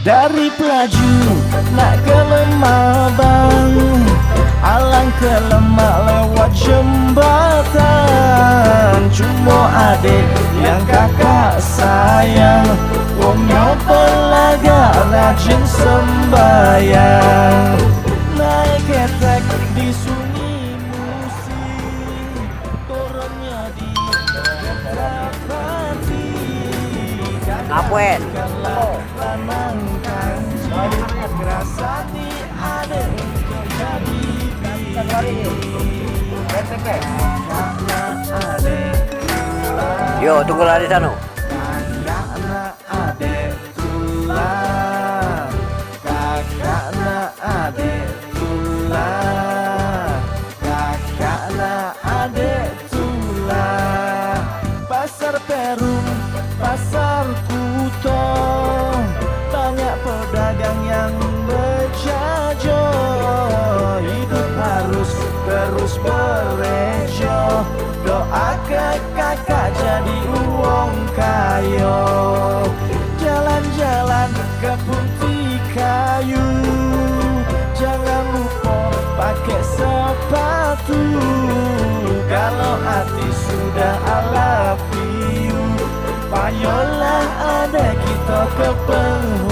Dari Pelaju nak ke Lemabang, alang ke Lemak lewat jembatan. Cuma adik yang kakak sayang, omnya pelaga rajin sembayang. Naik ketek di Sunyi Musi, turunnya di Kertapati. Apuen. Lanangkan ngerasani ada untuk jadi Yo, tunggu lari sana. kakakna adek tulang, kakakna adek tulang, kakakna adek tulang. Pasar Perum, pasar Kuto, banyak pedagang yang berjajah. Hidup harus terus berejo, doa ke kakak jadi uang kayo. Jalan-jalan ke Punti Kayu, jangan lupa pakai sepatu. Kalau hati sudah I love you, payolah ada kita ke penghulu.